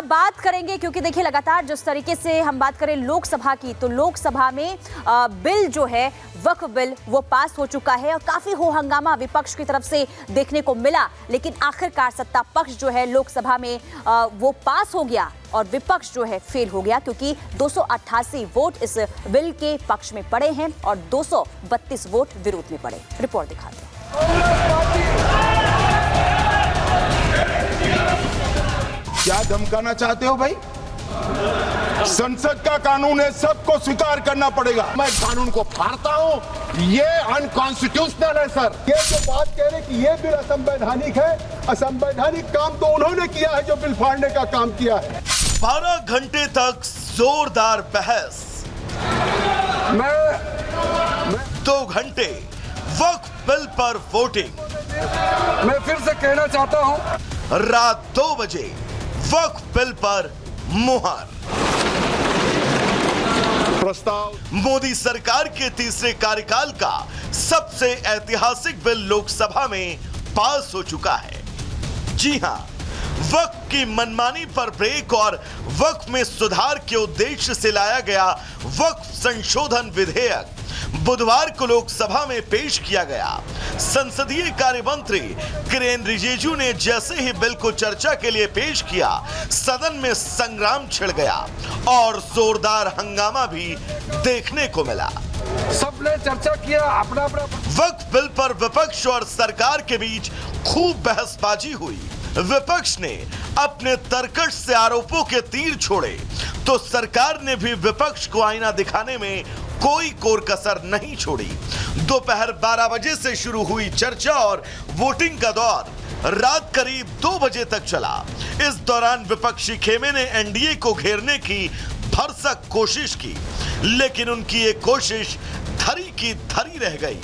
बात करेंगे क्योंकि देखिए लगातार जिस तरीके से हम बात करें लोकसभा की, तो लोकसभा में बिल जो है वक्फ बिल वो पास हो चुका है और काफी हो हंगामा विपक्ष की तरफ से देखने को मिला, लेकिन आखिरकार सत्ता पक्ष जो है लोकसभा में वो पास हो गया और विपक्ष जो है फेल हो गया, क्योंकि 288 वोट इस बिल के पक्ष में पड़े हैं और 232 वोट विरोध में पड़े। रिपोर्ट दिखाते हैं। क्या धमकाना चाहते हो भाई? संसद का कानून है, सबको स्वीकार करना पड़ेगा। मैं कानून को फाड़ता हूं, ये अनकॉन्स्टिट्यूशनल है सर। ये जो बात कह रहे कि ये बिल असंवैधानिक है, असंवैधानिक काम तो उन्होंने किया है जो बिल फाड़ने का काम किया है। 12 घंटे तक जोरदार बहस, 2 घंटे वक्फ बिल पर वोटिंग। मैं फिर से कहना चाहता हूं, रात 2 बजे वक्फ बिल पर मुहर। प्रस्ताव मोदी सरकार के तीसरे कार्यकाल का सबसे ऐतिहासिक बिल लोकसभा में पास हो चुका है। जी हां, वक्फ की मनमानी पर ब्रेक और वक्फ में सुधार के उद्देश्य से लाया गया वक्फ संशोधन विधेयक बुधवार को लोकसभा में पेश किया गया। संसदीय कार्य मंत्री किरेन रिजिजू ने जैसे ही बिल को चर्चा के लिए पेश किया, सदन में संग्राम छिड़ गया और जोरदार हंगामा भी देखने को मिला। सबने चर्चा किया, अपना अपना वक्फ बिल पर विपक्ष और सरकार के बीच खूब बहसबाजी हुई। विपक्ष ने अपने तरकश से आरोपों के तीर छोड़े तो सरकार ने भी विपक्ष को आईना दिखाने में कोई कोर कसर नहीं छोड़ी। दोपहर 12 बजे से शुरू हुई चर्चा और वोटिंग का दौर रात करीब 2 बजे तक चला। इस दौरान विपक्षी खेमे ने एनडीए को घेरने की भरसक कोशिश की, लेकिन उनकी ये कोशिश धरी की धरी रह गई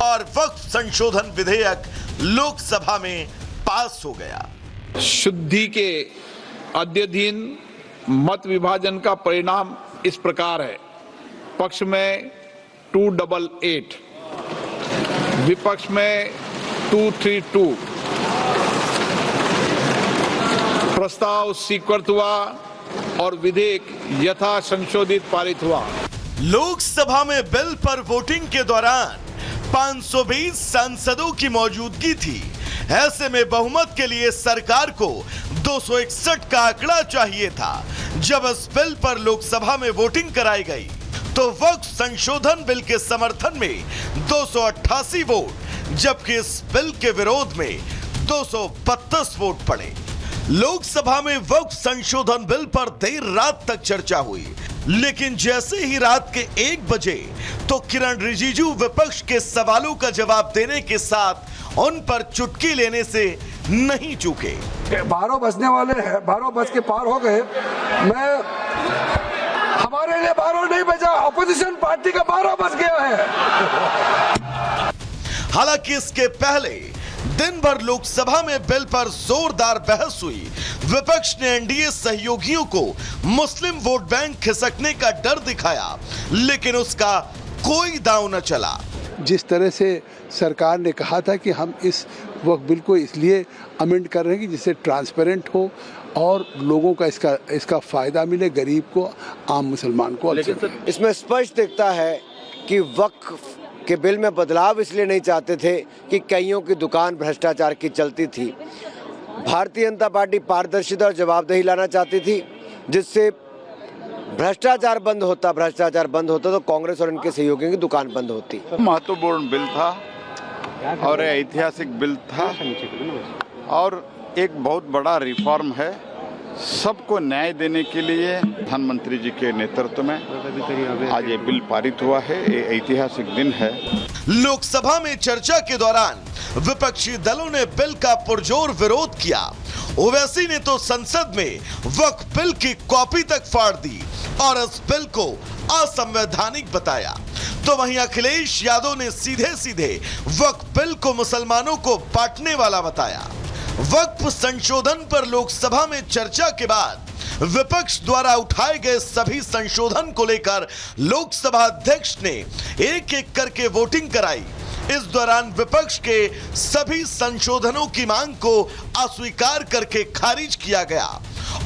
और वक्फ संशोधन विधेयक लोकसभा में पास हो गया। शुद्धि के अध्ययन मत विभाजन का परिणाम इस प्रकार है। पक्ष में 288, विपक्ष में 232। प्रस्ताव स्वीकृत हुआ और विधेयक यथा संशोधित पारित हुआ। लोकसभा में बिल पर वोटिंग के दौरान 520 सांसदों की मौजूदगी थी। ऐसे में बहुमत के लिए सरकार को 261 का आंकड़ा चाहिए था। जब इस बिल पर लोकसभा में वोटिंग कराई गई तो वक्फ संशोधन बिल के समर्थन में 288 वोट, जबकि इस बिल के विरोध में 232 वोट पड़े। लोकसभा में वक्फ संशोधन बिल पर देर रात तक चर्चा हुई, लेकिन जैसे ही रात के 1 बजे तो किरण रिजिजू विपक्ष के सवालों का जवाब देने के साथ उन पर चुटकी लेने से नहीं चूके। 12 बजने वाले हैं, 12 बज के पार हो गए। हमारे लिए 12 नहीं बजा, ऑपोजिशन पार्टी का 12 बज गया है। हालांकि इसके पहले दिन भर लोकसभा में बिल पर जोरदार बहस हुई। विपक्ष ने एनडीए सहयोगियों को मुस्लिम वोट बैंक खिसकने का डर दिखाया, लेकिन उसका कोई दांव न चला। जिस तरह से सरकार ने कहा था कि हम इस वक्फ बिल को इसलिए अमेंड कर रहे हैं कि जिससे ट्रांसपेरेंट हो और लोगों का इसका फायदा मिले, गरीब को, आम मुसलमान को। इसमें स्पष्ट दिखता है कि वक्फ के बिल में बदलाव इसलिए नहीं चाहते थे कि कईयों की दुकान भ्रष्टाचार की चलती थी। भारतीय जनता पार्टी पारदर्शिता और जवाबदेही लाना चाहती थी, जिससे भ्रष्टाचार बंद होता तो कांग्रेस और इनके सहयोगियों की दुकान बंद होती। महत्वपूर्ण बिल था और ऐतिहासिक बिल था और एक बहुत बड़ा रिफॉर्म है। सबको न्याय देने के लिए प्रधानमंत्री जी के नेतृत्व में आज ये बिल पारित हुआ है। ये ऐतिहासिक दिन है। लोकसभा में चर्चा के दौरान विपक्षी दलों ने बिल का पुरजोर विरोध किया। ओवैसी ने तो संसद में वक्फ बिल की कॉपी तक फाड़ दी और इस बिल को असंवैधानिक बताया। तो वहीं अखिलेश यादव ने सीधे सीधे वक्फ बिल को मुसलमानों को बांटने वाला बताया। वक्फ संशोधन पर लोकसभा में चर्चा के बाद विपक्ष द्वारा उठाए गए सभी संशोधन को लेकर लोकसभा अध्यक्ष ने एक एक करके वोटिंग कराई। इस दौरान विपक्ष के सभी संशोधनों की मांग को अस्वीकार करके खारिज किया गया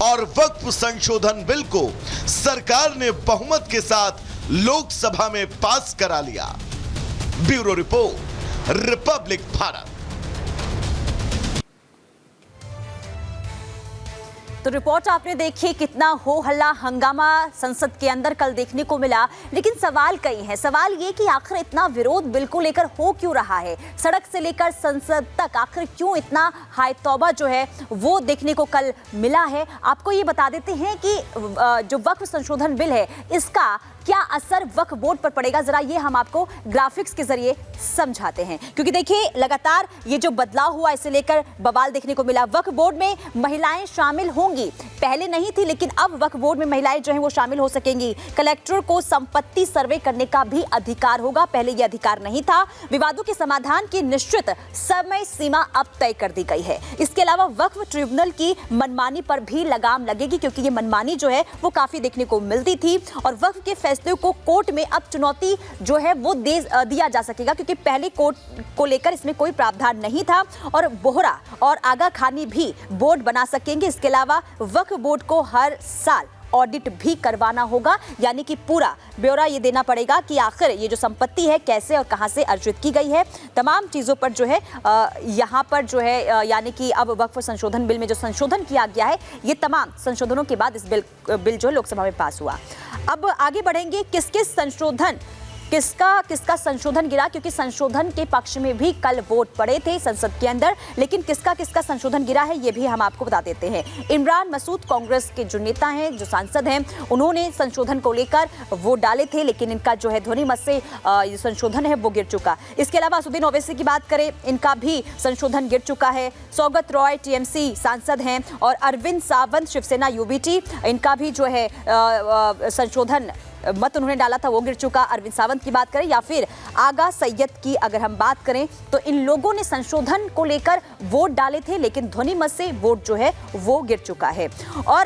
और वक्फ संशोधन बिल को सरकार ने बहुमत के साथ लोकसभा में पास करा लिया। Bureau report, Republic Bharat. तो रिपोर्ट आपने देखी, कितना हो हल्ला हंगामा संसद के अंदर कल देखने को मिला। लेकिन सवाल कई हैं। सवाल ये कि आखिर इतना विरोध बिल को लेकर हो क्यों रहा है, सड़क से लेकर संसद तक आखिर क्यों इतना हाय तौबा जो है वो देखने को कल मिला है। आपको ये बता देते हैं कि जो वक्फ संशोधन बिल है इसका क्या असर वक्फ बोर्ड पर पड़ेगा, जरा ये हम आपको ग्राफिक्स के जरिए समझाते हैं। क्योंकि देखिए लगातार ये जो बदलाव हुआ इसे लेकर बवाल देखने को मिला। वक्फ बोर्ड में महिलाएं शामिल होंगी, पहले नहीं थी लेकिन अब वक्फ बोर्ड में महिलाएं जो हैं वो शामिल हो सकेंगी। कलेक्टर को संपत्ति सर्वे करने का भी अधिकार होगा, पहले ये अधिकार नहीं था। विवादों के समाधान की निश्चित समय सीमा अब तय कर दी गई है। इसके अलावा वक्फ ट्रिब्यूनल की मनमानी पर भी लगाम लगेगी, क्योंकि ये मनमानी जो है वो काफी देखने को मिलती थी और वक्फ के फैसले को कोर्ट में अब चुनौती जो है वो दिया जा सकेगा, क्योंकि पहले कोर्ट को लेकर इसमें कोई प्रावधान नहीं था और बोहरा और आगा खानी भी बोर्ड बना सकेंगे। इसके अलावा वक्फ बोर्ड को हर साल ऑडिट भी करवाना होगा, यानी कि पूरा ब्यौरा ये देना पड़ेगा कि आखिर ये जो संपत्ति है कैसे और कहां से अर्जित की गई है। तमाम चीजों पर जो है यहां पर जो है यानी कि अब वक्फ संशोधन बिल में जो संशोधन किया गया है ये तमाम संशोधनों के बाद इस बिल जो लोकसभा में पास हुआ। अब आगे बढ़ेंगे, किसका संशोधन गिरा, क्योंकि संशोधन के पक्ष में भी कल वोट पड़े थे संसद के अंदर, लेकिन किसका संशोधन गिरा है ये भी हम आपको बता देते हैं। इमरान मसूद कांग्रेस के जो नेता हैं, जो सांसद हैं, उन्होंने संशोधन को लेकर वोट डाले थे, लेकिन इनका जो है ध्वनि मत से ये संशोधन है वो गिर चुका। इसके अलावा असदुद्दीन ओवैसी की बात करें, इनका भी संशोधन गिर चुका है। सौगत रॉय टीएमसी सांसद हैं और अरविंद सावंत शिवसेना यूबीटी, इनका भी जो है संशोधन मत उन्होंने डाला था वो गिर चुका। अरविंद सावंत की बात करें या फिर आगा सैयद की अगर हम बात करें तो इन लोगों ने संशोधन को लेकर वोट डाले थे, लेकिन ध्वनि मत से वोट जो है वो गिर चुका है। और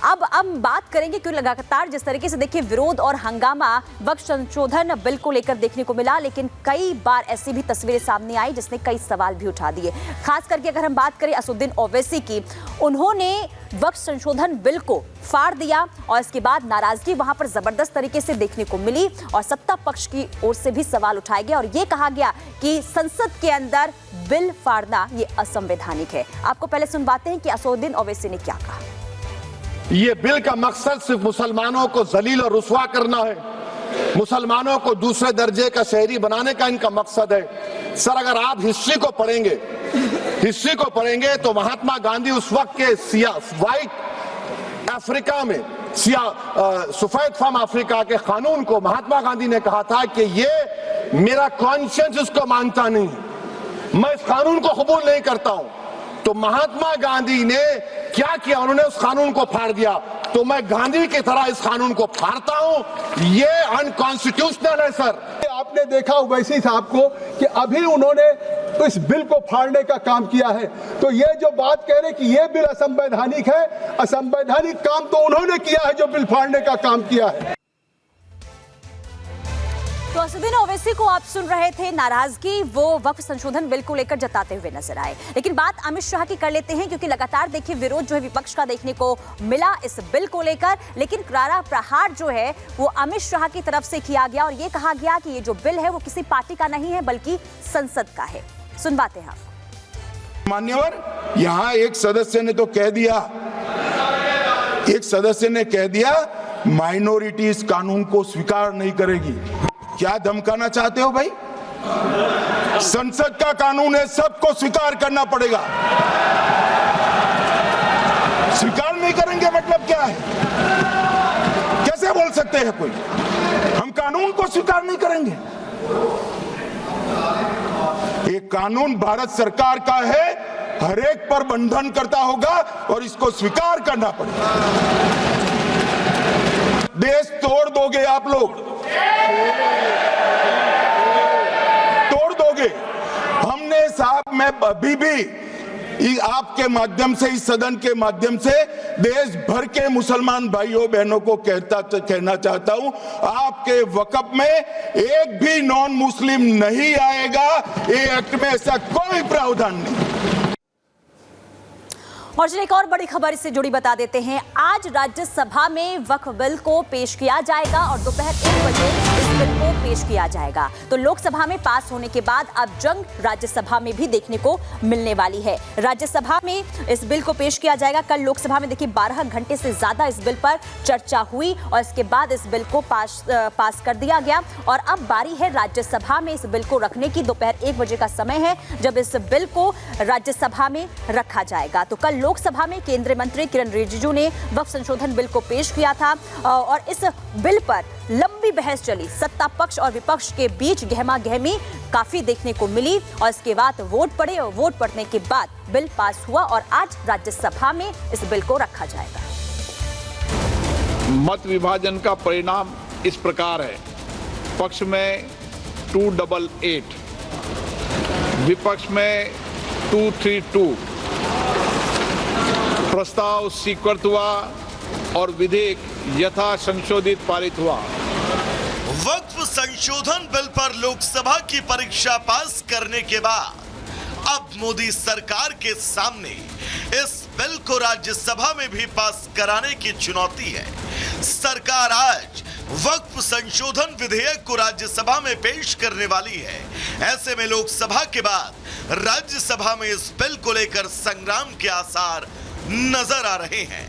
अब बात करेंगे क्यों लगातार जिस तरीके से देखिए विरोध और हंगामा वक्फ संशोधन बिल को लेकर देखने को मिला, लेकिन कई बार ऐसी भी तस्वीरें सामने आई जिसने कई सवाल भी उठा दिए। खास करके अगर हम बात करें असदुद्दीन ओवैसी की, उन्होंने वक्फ संशोधन बिल को फाड़ दिया और इसके बाद नाराजगी वहां पर जबरदस्त तरीके से देखने को मिली और सत्ता पक्ष की ओर से भी सवाल उठाए गए और ये कहा गया कि संसद के अंदर बिल फाड़ना ये असंवैधानिक है। आपको पहले सुनवाते हैं कि असदुद्दीन ओवैसी ने क्या कहा। ये बिल का मकसद सिर्फ मुसलमानों को जलील और रुस्वा करना है, मुसलमानों को दूसरे दर्जे का शहरी बनाने का इनका मकसद है। सर अगर आप हिस्ट्री को पढ़ेंगे तो महात्मा गांधी उस वक्त के व्हाइट अफ्रीका में सफेद फार्म अफ्रीका के कानून को महात्मा गांधी ने कहा था कि ये मेरा कॉन्शियंस इसको मानता नहीं, मैं इस कानून को कबूल नहीं करता हूं। तो महात्मा गांधी ने क्या किया, उन्होंने उस कानून को फाड़ दिया। तो मैं गांधी की तरह इस कानून को फाड़ता हूं, ये अनकॉन्स्टिट्यूशनल है। सर आपने देखा ओवैसी साहब को कि अभी उन्होंने तो इस बिल को फाड़ने का काम किया है, तो ये जो बात कह रहे कि ये बिल असंवैधानिक है, असंवैधानिक काम तो उन्होंने किया है जो बिल फाड़ने का काम किया है। तो असदुद्दीन ओवैसी को आप सुन रहे थे, नाराजगी वो वक्फ संशोधन बिल को लेकर जताते हुए नजर आए। लेकिन बात अमित शाह की कर लेते हैं, क्योंकि लगातार देखिए विरोध जो है विपक्ष का देखने को मिला इस बिल को लेकर, लेकिन करारा प्रहार जो है वो अमित शाह की तरफ से किया गया और ये कहा गया कि ये जो बिल है वो किसी पार्टी का नहीं है बल्कि संसद का है। सुनवाते हैं आप। मान्यवर, यहां एक सदस्य ने तो कह दिया माइनॉरिटी इस कानून को स्वीकार नहीं करेगी। क्या धमकाना चाहते हो भाई? संसद का कानून है, सबको स्वीकार करना पड़ेगा। स्वीकार नहीं करेंगे मतलब क्या है? कैसे बोल सकते हैं कोई हम कानून को स्वीकार नहीं करेंगे? ये कानून भारत सरकार का है, हर एक पर बंधन करता होगा और इसको स्वीकार करना पड़ेगा। देश तोड़ दोगे आप लोग, तोड़ दोगे। हमने साहब मैं अभी भी आपके माध्यम से, इस सदन के माध्यम से देश भर के मुसलमान भाइयों बहनों को कहना चाहता हूं, आपके वक्फ में एक भी नॉन मुस्लिम नहीं आएगा। ये एक्ट में ऐसा कोई प्रावधान नहीं। और चलिए एक और बड़ी खबर इससे जुड़ी बता देते हैं। आज राज्यसभा में वक्फ बिल को पेश किया जाएगा और दोपहर 1 बजे इस बिल को पेश किया जाएगा। तो लोकसभा में पास होने के बाद अब जंग राज्यसभा में भी देखने को मिलने वाली है। राज्यसभा में इस बिल को पेश किया जाएगा। कल लोकसभा में देखिए 12 घंटे से ज्यादा इस बिल पर चर्चा हुई और इसके बाद इस बिल को पास कर दिया गया और अब बारी है राज्यसभा में इस बिल को रखने की। दोपहर 1 बजे का समय है जब इस बिल को राज्यसभा में रखा जाएगा। तो कल लोकसभा में केंद्रीय मंत्री किरण रिजिजू ने वक्फ संशोधन बिल को पेश किया था और इस बिल पर लंबी बहस चली। सत्ता पक्ष और विपक्ष के बीच गहमा गहमी काफी देखने को मिली और इसके बाद वोट पड़े और वोट पड़ने के बाद बिल पास हुआ और आज राज्यसभा में इस बिल को रखा जाएगा। मत विभाजन का परिणाम इस प्रकार है। पक्ष में 288, विपक्ष में 232। प्रस्ताव स्वीकृत हुआ और विधेयक यथा संशोधित पारित हुआ। वक्फ संशोधन बिल पर लोकसभा की परीक्षा पास करने के बाद अब मोदी सरकार के सामने इस बिल को राज्यसभा में भी पास कराने की चुनौती है। सरकार आज वक्फ संशोधन विधेयक को राज्यसभा में पेश करने वाली है। ऐसे में लोकसभा के बाद राज्यसभा में इस बिल को लेकर संग्राम के आसार नजर आ रहे हैं।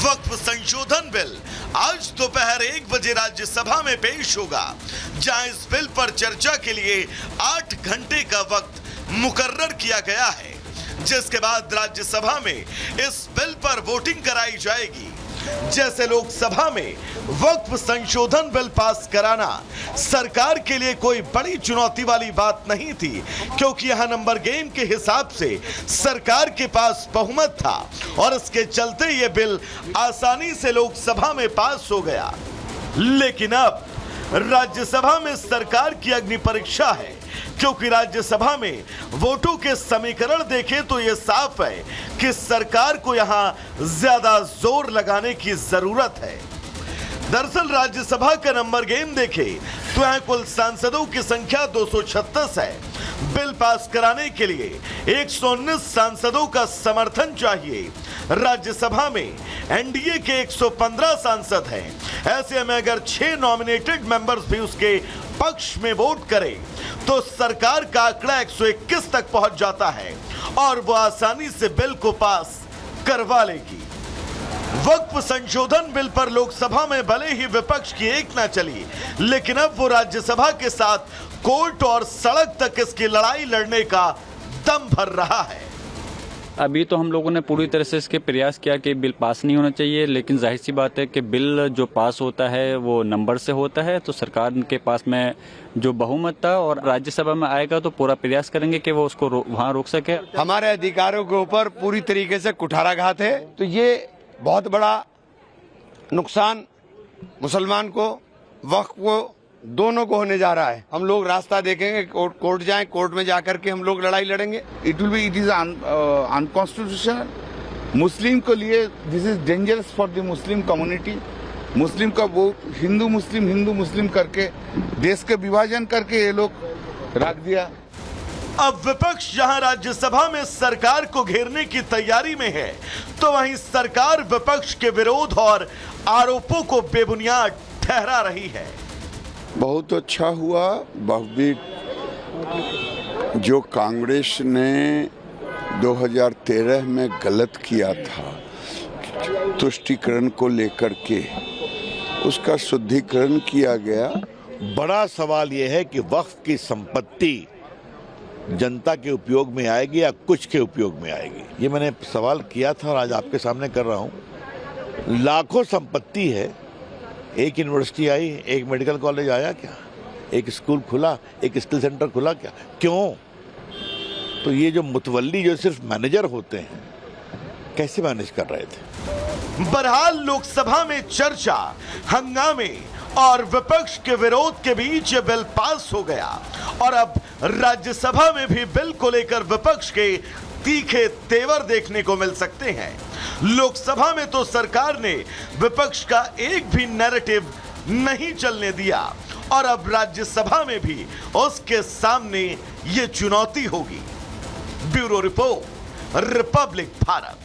वक्फ संशोधन बिल आज दोपहर 1 बजे राज्यसभा में पेश होगा, जहां इस बिल पर चर्चा के लिए 8 घंटे का वक्त मुकर्रर किया गया है, जिसके बाद राज्यसभा में इस बिल पर वोटिंग कराई जाएगी। जैसे लोकसभा में वक्फ संशोधन बिल पास कराना सरकार के लिए कोई बड़ी चुनौती वाली बात नहीं थी, क्योंकि यहां नंबर गेम के हिसाब से सरकार के पास बहुमत था और इसके चलते यह बिल आसानी से लोकसभा में पास हो गया। लेकिन अब राज्यसभा में सरकार की अग्नि परीक्षा है, क्योंकि राज्यसभा में वोटों के समीकरण देखें तो यह साफ है कि सरकार को यहां ज्यादा जोर लगाने की जरूरत है। दरअसल राज्यसभा का नंबर गेम देखें तो यहां कुल सांसदों की संख्या 236 है। बिल पास कराने के लिए 119 सांसदों का समर्थन चाहिए। राज्यसभा में एनडीए के 115 सांसद हैं। ऐसे में अगर 6 नॉमिनेटेड मेंबर्स भी उसके पक्ष में वोट करें तो सरकार का आंकड़ा 121 तक पहुंच जाता है और वो आसानी से बिल को पास करवा लेगी। वक्फ संशोधन बिल पर लोकसभा में भले ही विपक्ष की एक ना चली, लेकिन अब वो राज्यसभा के साथ कोर्ट और सड़क तक इसकी लड़ाई लड़ने का दम भर रहा है। अभी तो हम लोगों ने पूरी तरह से इसके प्रयास किया कि बिल पास नहीं होना चाहिए, लेकिन जाहिर सी बात है कि बिल जो पास होता है वो नंबर से होता है। तो सरकार के पास में जो बहुमत था और राज्यसभा में आएगा तो पूरा प्रयास करेंगे कि वो उसको वहाँ रोक सके। हमारे अधिकारों के ऊपर पूरी तरीके से कुठाराघात है, तो ये बहुत बड़ा नुकसान मुसलमान को, वक्फ को, दोनों को होने जा रहा है। हम लोग रास्ता देखेंगे, कोर्ट जाएं, कोर्ट में जाकर के हम लोग लड़ाई लड़ेंगे। It is unconstitutional. मुस्लिम के लिए this is dangerous for the Muslim community. Muslim का वो हिंदू मुस्लिम करके देश का विभाजन करके ये लोग रख दिया। अब विपक्ष जहां राज्यसभा में सरकार को घेरने की तैयारी में है, तो वहीं सरकार विपक्ष के विरोध और आरोपों को बेबुनियाद ठहरा रही है। बहुत अच्छा हुआ जो कांग्रेस ने 2013 में गलत किया था तुष्टीकरण को लेकर के, उसका शुद्धिकरण किया गया। बड़ा सवाल यह है कि वक्फ की संपत्ति जनता के उपयोग में आएगी या कुछ के उपयोग में आएगी। ये मैंने सवाल किया था और आज आपके सामने कर रहा हूँ। लाखों संपत्ति है, एक यूनिवर्सिटी आई, एक मेडिकल कॉलेज आया क्या, एक स्कूल खुला, एक स्किल सेंटर खुला क्या? क्यों? तो ये जो मुतवल्ली जो सिर्फ मैनेजर होते हैं, कैसे मैनेज कर रहे थे? बहरहाल लोकसभा में चर्चा, हंगामे और विपक्ष के विरोध के बीच ये बिल पास हो गया और अब राज्यसभा में भी बिल को लेकर विपक्ष के तीखे तेवर देखने को मिल सकते हैं। लोकसभा में तो सरकार ने विपक्ष का एक भी नैरेटिव नहीं चलने दिया और अब राज्यसभा में भी उसके सामने ये चुनौती होगी। Bureau report, Republic Bharat.